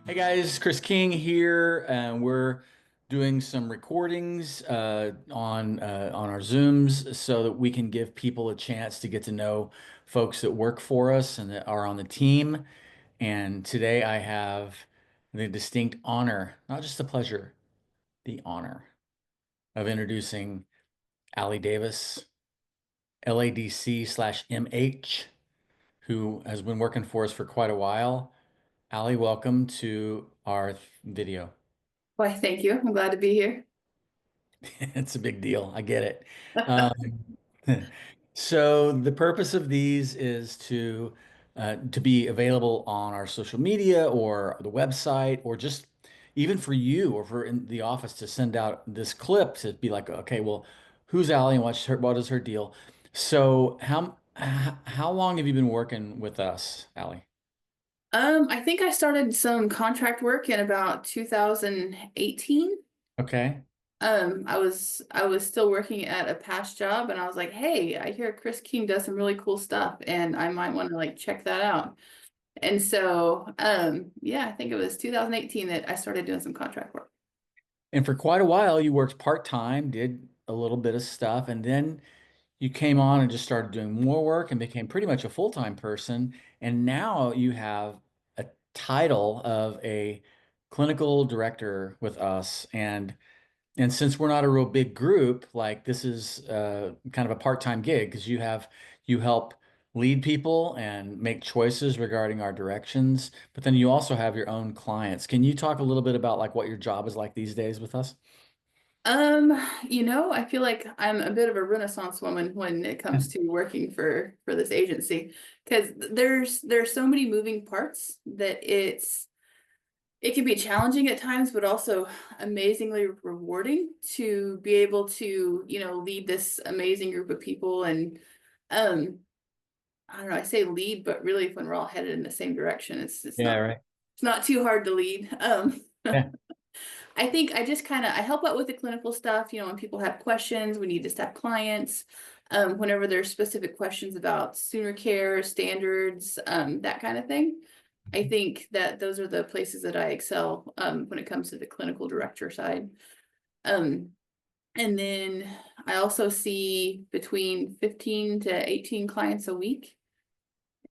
Hey guys, Chris King here, and we're doing some recordings on our Zooms so that we can give people a chance to get to know folks that work for us and that are on the team. And today I have the distinct honor, not just the pleasure, the honor of introducing Allie Davis, LADC/MH, who has been working for us for quite a while. Allie, welcome to our video. Why, thank you. I'm glad to be here. It's a big deal. I get it. Um, so the purpose of these is to be available on our social media or the website, or just even for you or for in the office to send out this clip to be like, okay, well, who's Allie and what is her deal? So how long have you been working with us, Allie? I think I started some contract work in about 2018. Okay. I was still working at a past job and I was like, hey, I hear Chris King does some really cool stuff and I might want to like check that out. And so yeah, I think it was 2018 that I started doing some contract work. And for quite a while, you worked part-time, did a little bit of stuff, and then you came on and just started doing more work and became pretty much a full-time person. And now you have a title of a clinical director with us. And since we're not a real big group, like this is kind of a part-time gig because you help lead people and make choices regarding our directions, but then you also have your own clients. Can you talk a little bit about like what your job is like these days with us? Um, I feel like I'm a bit of a Renaissance woman when it comes to working for this agency because there's so many moving parts that it can be challenging at times, but also amazingly rewarding to be able to, lead this amazing group of people and um I don't know, I say lead, but really when we're all headed in the same direction, it's Yeah, not right. it's not too hard to lead. Yeah. I think I just kind of I help out with the clinical stuff, when people have questions, we need to staff clients, whenever there's specific questions about sooner care, standards, that kind of thing. I think that those are the places that I excel when it comes to the clinical director side. Um, and then I also see between 15 to 18 clients a week.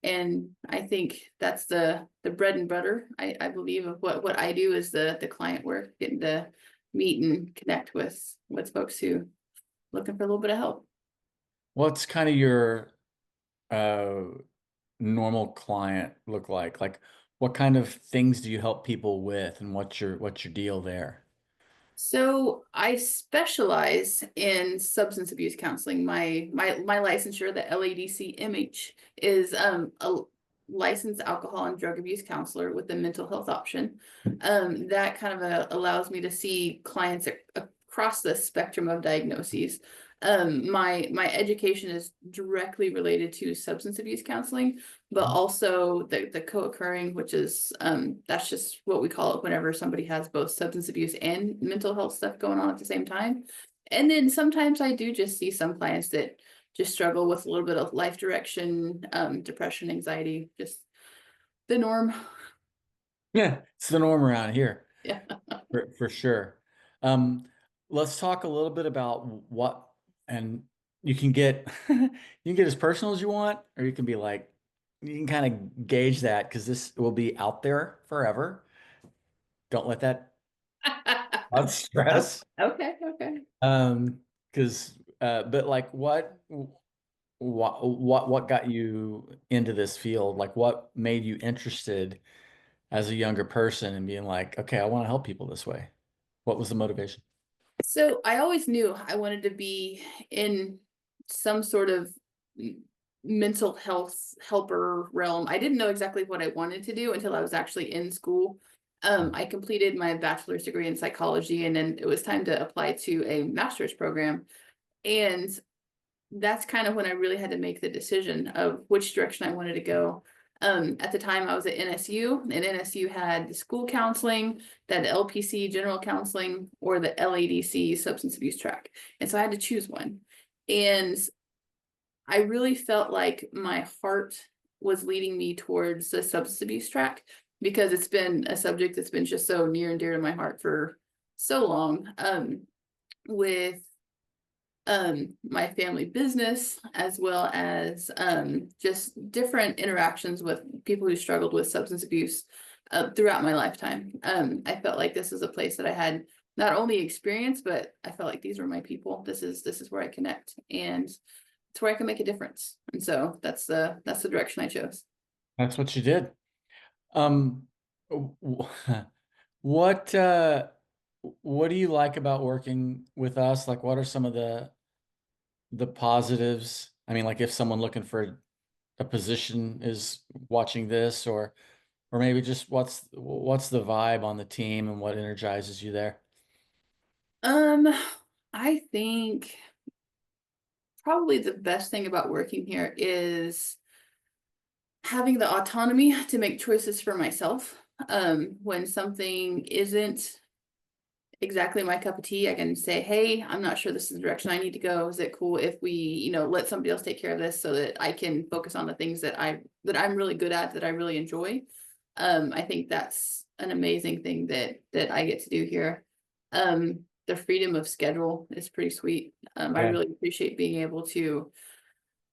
And I think that's the bread and butter, I believe, of what I do is the client work, getting to meet and connect with folks who looking for a little bit of help. What's kind of your uh, normal client look like? Like, what kind of things do you help people with, and what's your deal there? So I specialize in substance abuse counseling. My licensure, the LADC-MH, is a licensed alcohol and drug abuse counselor with a mental health option. That kind of allows me to see clients across the spectrum of diagnoses. My education is directly related to substance abuse counseling, but also the co-occurring, which is that's just what we call it whenever somebody has both substance abuse and mental health stuff going on at the same time. And then sometimes I do just see some clients that just struggle with a little bit of life direction, depression, anxiety, just the norm. Yeah, it's the norm around here, Yeah. for sure. Um, let's talk a little bit about what, and you can get you can get as personal as you want, or you can be like, you can kind of gauge that because this will be out there forever. Don't let that cause Oh, stress. okay, okay. Because but like what got you into this field? Like what made you interested as a younger person and being like, okay, I want to help people this way? What was the motivation? So I always knew I wanted to be in some sort of mental health helper realm. I didn't know exactly what I wanted to do until I was actually in school. I completed my bachelor's degree in psychology, and then it was time to apply to a master's program. And that's kind of when I really had to make the decision of which direction I wanted to go. At the time, I was at NSU, and NSU had the school counseling, that LPC general counseling, or the LADC substance abuse track. And so I had to choose one. And I really felt like my heart was leading me towards the substance abuse track because it's been a subject that's been just so near and dear to my heart for so long. With my family business, as well as just different interactions with people who struggled with substance abuse throughout my lifetime. I felt like this is a place that I had not only experience, but I felt like these were my people. This is where I connect, and it's where I can make a difference. And so that's the direction I chose. That's what you did. Um, w- what what do you like about working with us? Like, what are some of the positives? I mean, like if someone looking for a position is watching this, or maybe just what's the vibe on the team and what energizes you there? Um, I think probably the best thing about working here is having the autonomy to make choices for myself. When something isn't exactly my cup of tea, I can say, hey, I'm not sure this is the direction I need to go. Is it cool if we, let somebody else take care of this so that I can focus on the things that I'm really good at, that I really enjoy? I think that's an amazing thing that I get to do here. The freedom of schedule is pretty sweet. I Yeah. really appreciate being able to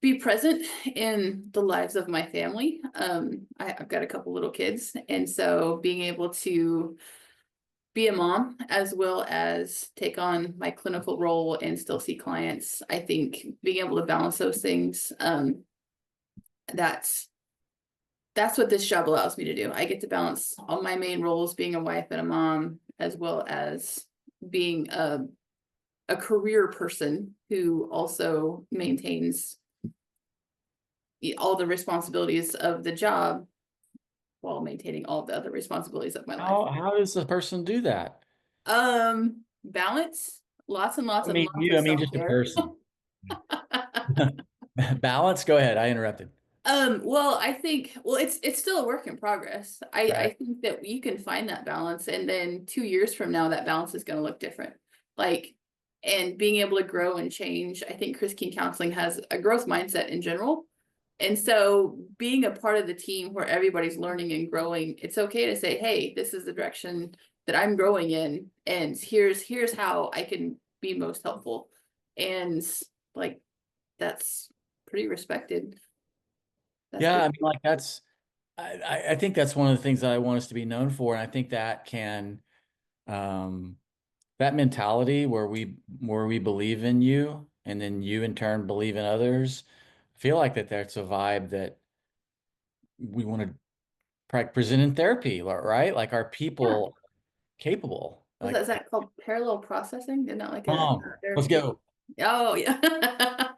be present in the lives of my family. I've got a couple little kids, and so being able to be a mom as well as take on my clinical role and still see clients, I think being able to balance those things, that's that's what this job allows me to do. I get to balance all my main roles, being a wife and a mom, as well as being a career person who also maintains all the responsibilities of the job while maintaining all the other responsibilities of my life. How does a person do that? Balance, lots and lots I and mean, lots you, of I mean, just a self-care. person. Balance. Go ahead. I interrupted. Well, I think, well, it's still a work in progress. I Right. think that you can find that balance, and then 2 years from now, that balance is going to look different. Like, and being able to grow and change. I think Chris King Counseling has a growth mindset in general. And so being a part of the team where everybody's learning and growing, it's okay to say, hey, this is the direction that I'm growing in, and here's how I can be most helpful. And like that's pretty respected. That's Yeah, I pretty mean, like that's I think that's one of the things that I want us to be known for, and I think that can um, that mentality where we believe in you, and then you in turn believe in others. I feel like that's a vibe that we want to present in therapy, right? Like, are yeah. people capable? Was that, Like, is that called parallel processing? Isn't that like come a on, let's therapeutic? go. Oh yeah.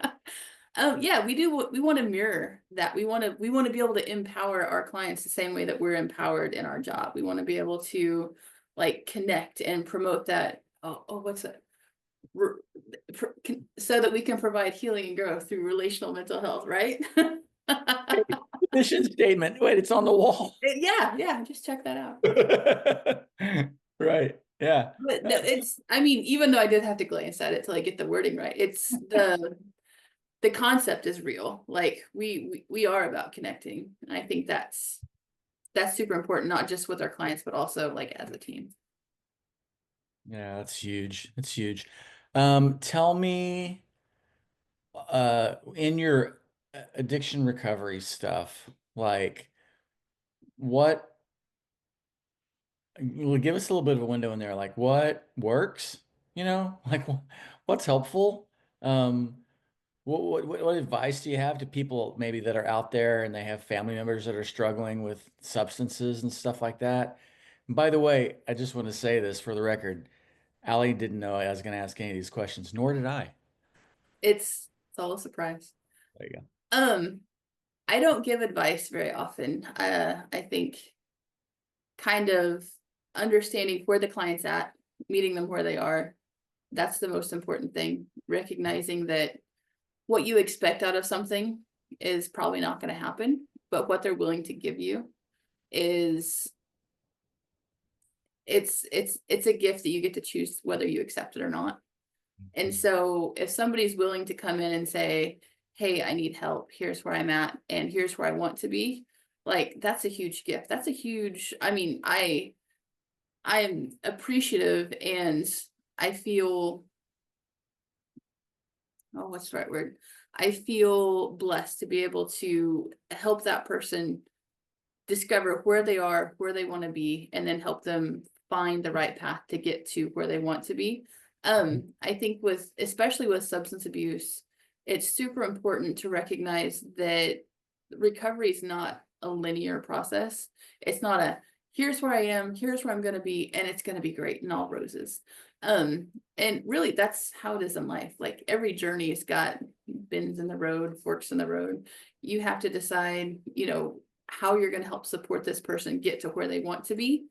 Yeah, we do. We want to mirror that. We want to be able to empower our clients the same way that we're empowered in our job. We want to be able to like connect and promote that. What's that? Re- so that we can provide healing and growth through relational mental health, right? Mission statement. Wait, it's on the wall. Yeah, yeah, just check that out. Right. Yeah. But no, I mean, even though I did have to glance at it to like get the wording right, it's the concept is real. Like we are about connecting. And I think that's super important, not just with our clients, but also like as a team. Yeah, that's huge. That's huge. Tell me, in your addiction recovery stuff, like what, well, give us a little bit of a window in there, like what works, like what's helpful? Um, what advice do you have to people maybe that are out there and they have family members that are struggling with substances and stuff like that? And by the way, I just want to say this for the record. Allie didn't know I was going to ask any of these questions, nor did I. It's all a surprise. There you go. Um, I don't give advice very often. I think kind of understanding where the client's at, meeting them where they are, that's the most important thing. Recognizing that what you expect out of something is probably not going to happen, but what they're willing to give you is it's a gift that you get to choose whether you accept it or not. And so if somebody's willing to come in and say, hey, I need help, here's where I'm at, and here's where I want to be, Like that's a huge gift. That's a huge, I mean, I'm appreciative and I feel, oh, what's the right word? I feel blessed to be able to help that person discover where they are, where they want to be, and then help them find the right path to get to where they want to be. I think with, especially with substance abuse, it's super important to recognize that recovery is not a linear process. It's not a, here's where I am, here's where I'm going to be, and it's going to be great and all roses. Um, and really that's how it is in life. Like every journey's got bends in the road, forks in the road. You have to decide, how you're going to help support this person get to where they want to be.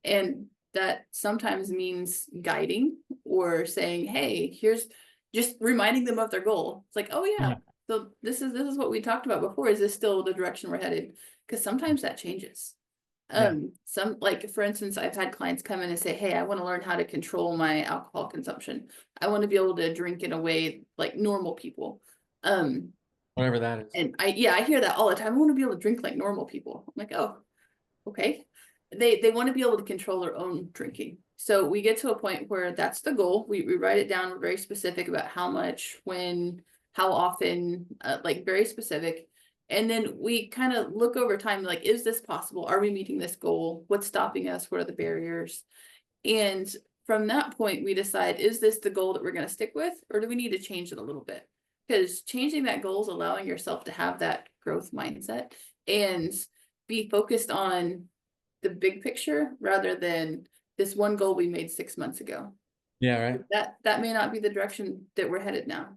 And that sometimes means guiding or saying, hey, here's, just reminding them of their goal. It's like, oh yeah, Yeah. so this is what we talked about before. Is this still the direction we're headed? Because sometimes that changes. Yeah. Some, like for instance, I've had clients come in and say, hey, I want to learn how to control my alcohol consumption. I want to be able to drink in a way like normal people. Um, Whatever that is. and yeah, I hear that all the time. I want to be able to drink like normal people. I'm like, oh, okay. They want to be able to control their own drinking. So we get to a point where that's the goal. We write it down. We're very specific about how much, when, how often, like very specific. And then we kind of look over time, like, is this possible? Are we meeting this goal? What's stopping us? What are the barriers? And from that point, we decide, is this the goal that we're going to stick with, or do we need to change it a little bit? Because changing that goal is allowing yourself to have that growth mindset and be focused on the big picture rather than this one goal we made 6 months ago. Yeah, right. That may not be the direction that we're headed now.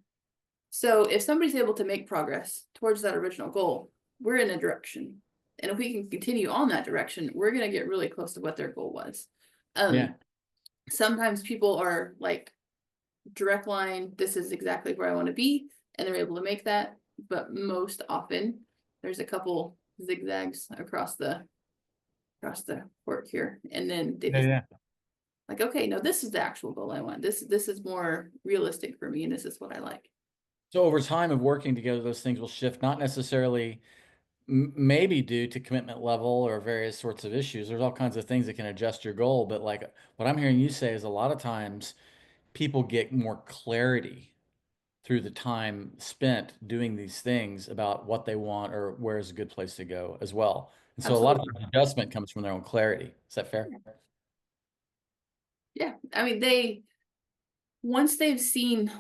So if somebody's able to make progress towards that original goal, we're in a direction. And if we can continue on that direction, we're going to get really close to what their goal was. Yeah. Um, Sometimes people are like direct line, this is exactly where I want to be, and they're able to make that. But most often there's a couple zigzags across the court here. And then they Yeah. just Yeah. like, okay, no, this is the actual goal I want. This is more realistic for me, and this is what I like. So over time of working together, those things will shift, not necessarily maybe due to commitment level or various sorts of issues. There's all kinds of things that can adjust your goal. But like what I'm hearing you say is a lot of times people get more clarity through the time spent doing these things about what they want or where is a good place to go as well. And so a lot of Absolutely. adjustment comes from their own clarity. Is that fair? Yeah. I mean, once they've seen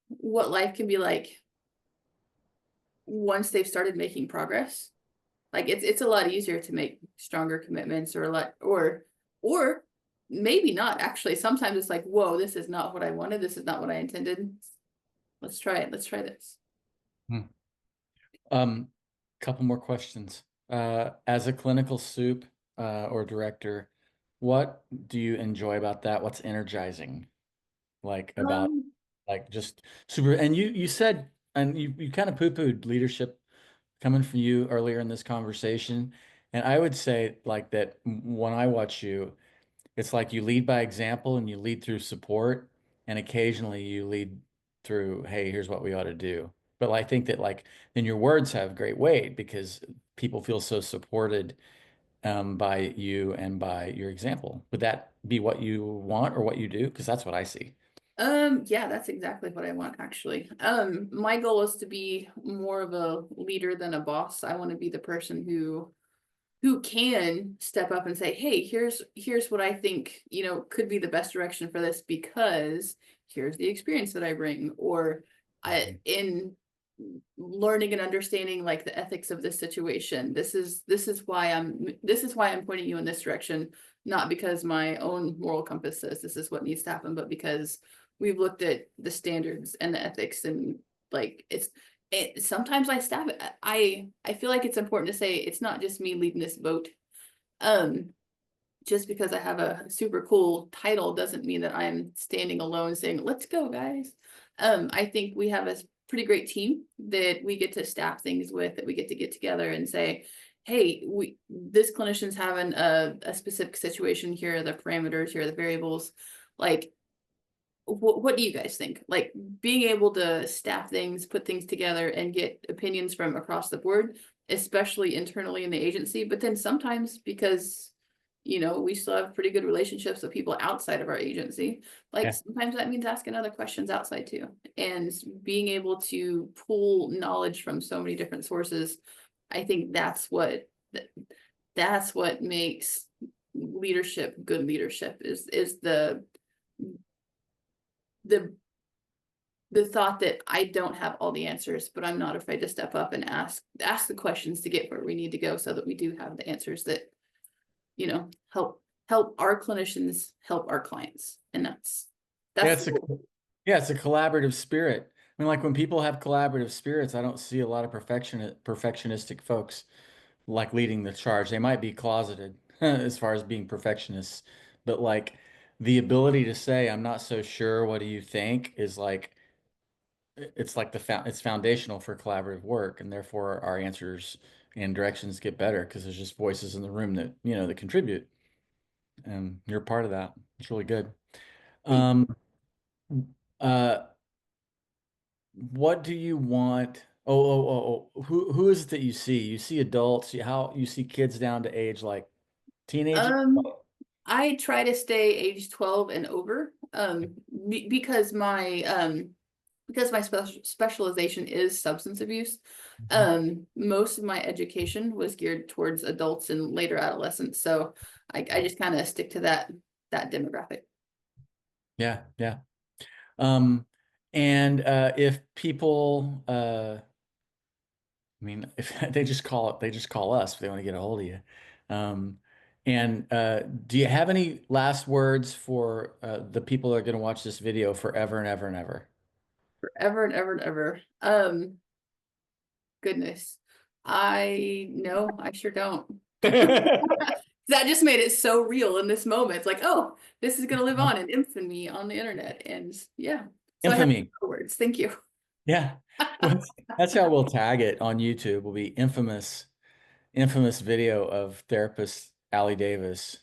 what life can be like, once they've started making progress, like it's a lot easier to make stronger commitments or a lot or maybe not actually. Sometimes it's like, whoa, this is not what I wanted. This is not what I intended. Let's try it. Let's try this. Hmm. Couple more questions. As a clinical soup or director, what do you enjoy about that? What's energizing? Like about Um, like just super and you said and you kind of poo-pooed leadership coming from you earlier in this conversation. And I would say like that when I watch you, it's like you lead by example and you lead through support, and occasionally you lead through, hey, here's what we ought to do. But I think that like then your words have great weight because people feel so supported by you and by your example. Would that be what you want or what you do? Because that's what I see. yeah, that's exactly what I want actually. My goal is to be more of a leader than a boss. I want to be the person who can step up and say, hey, here's what I think, could be the best direction for this because here's the experience that I bring, or Mhm. in learning and understanding like the ethics of this situation. This is why I'm pointing you in this direction, not because my own moral compass says this is what needs to happen, but because we've looked at the standards and the ethics and like sometimes I stab it. I feel like it's important to say it's not just me leading this boat. Um, just because I have a super cool title doesn't mean that I'm standing alone saying, let's go, guys. I think we have a pretty great team that we get to staff things with, that we get together and say, hey, this clinician's having a specific situation. Here are the parameters, here are the variables. Like what do you guys think? Like being able to staff things, put things together, and get opinions from across the board, especially internally in the agency, but then sometimes because we still have pretty good relationships with people outside of our agency. Like Yeah. sometimes that means asking other questions outside too, and being able to pull knowledge from so many different sources. I think that's what makes leadership good leadership is the the thought that I don't have all the answers, but I'm not afraid to step up and ask the questions to get where we need to go so that we do have the answers that, help our clinicians help our clients. And Yeah, that's the it's a goal. yeah, it's a collaborative spirit. I mean, like when people have collaborative spirits, I don't see a lot of perfectionistic folks like leading the charge. They might be closeted as far as being perfectionists, but like the ability to say, "I'm not so sure, what do you think?" is like it's like it's foundational for collaborative work, and therefore our answers and directions get better because there's just voices in the room that, that contribute, and you're part of that. It's really good. Thank Um, uh, what do you want? Who is it that you see? You see adults, how you see kids down to age like teenagers? I try to stay age 12 and over, because my specialization is substance abuse. Mhm. Most of my education was geared towards adults and later adolescents, so I just kind of stick to that demographic. Yeah, yeah. Um, and if people I mean, if they just call us if they want to get a hold of you. Um, and do you have any last words for the people that are going to watch this video forever and ever and ever? Forever and ever and ever. Goodness. I sure don't. That just made it so real in this moment. It's like, oh, this is gonna live on in infamy on the internet. And yeah. So I have Infamy. no words. Thank you. Yeah. Well, that's how we'll tag it on YouTube. Will be infamous video of therapist Allie Davis.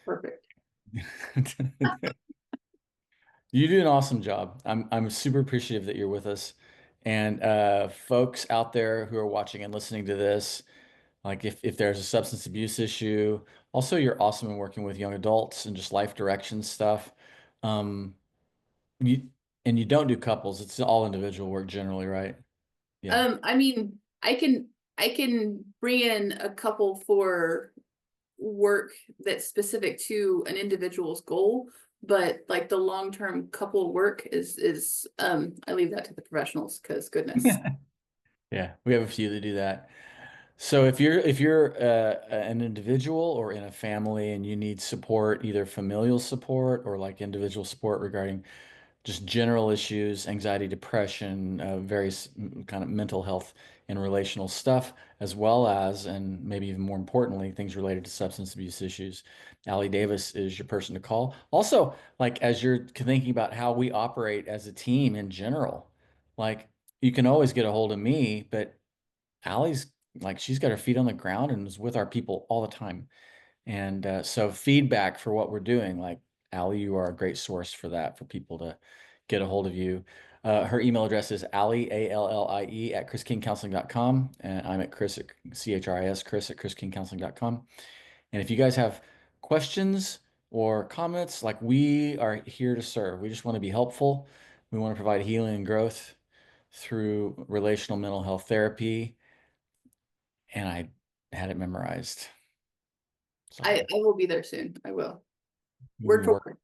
Perfect. You do an awesome job. I'm super appreciative that you're with us. And folks out there who are watching and listening to this, like if there's a substance abuse issue, also you're awesome in working with young adults and just life direction stuff. Um, you and you don't do couples, it's all individual work generally, right? Yeah. I mean, I can bring in a couple for work that's specific to an individual's goal, but like the long-term couple work is I leave that to the professionals because goodness. Yeah, we have a few that do that. So if you're an individual or in a family and you need support, either familial support or like individual support regarding just general issues, anxiety, depression, various kind of mental health and relational stuff, as well as, and maybe even more importantly, things related to substance abuse issues. Allie Davis is your person to call. Also, like as you're thinking about how we operate as a team in general, like you can always get a hold of me, but Allie's like she's got her feet on the ground and is with our people all the time. And so feedback for what we're doing, like Allie, you are a great source for that, for people to get a hold of you. Her email address is Allie, Allie at chriskingcounseling.com. And I'm at Chris at CHRIS, Chris at chriskingcounseling.com. And if you guys have questions or comments, like we are here to serve. We just want to be helpful. We want to provide healing and growth through relational mental health therapy. And I had it memorized. I Sorry. will be there soon. I will. You Word can for work, word.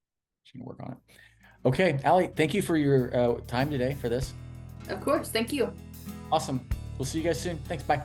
you can work on it. Okay, Allie, thank you for your time today for this. Of course. Thank you. Awesome. We'll see you guys soon. Thanks. Bye.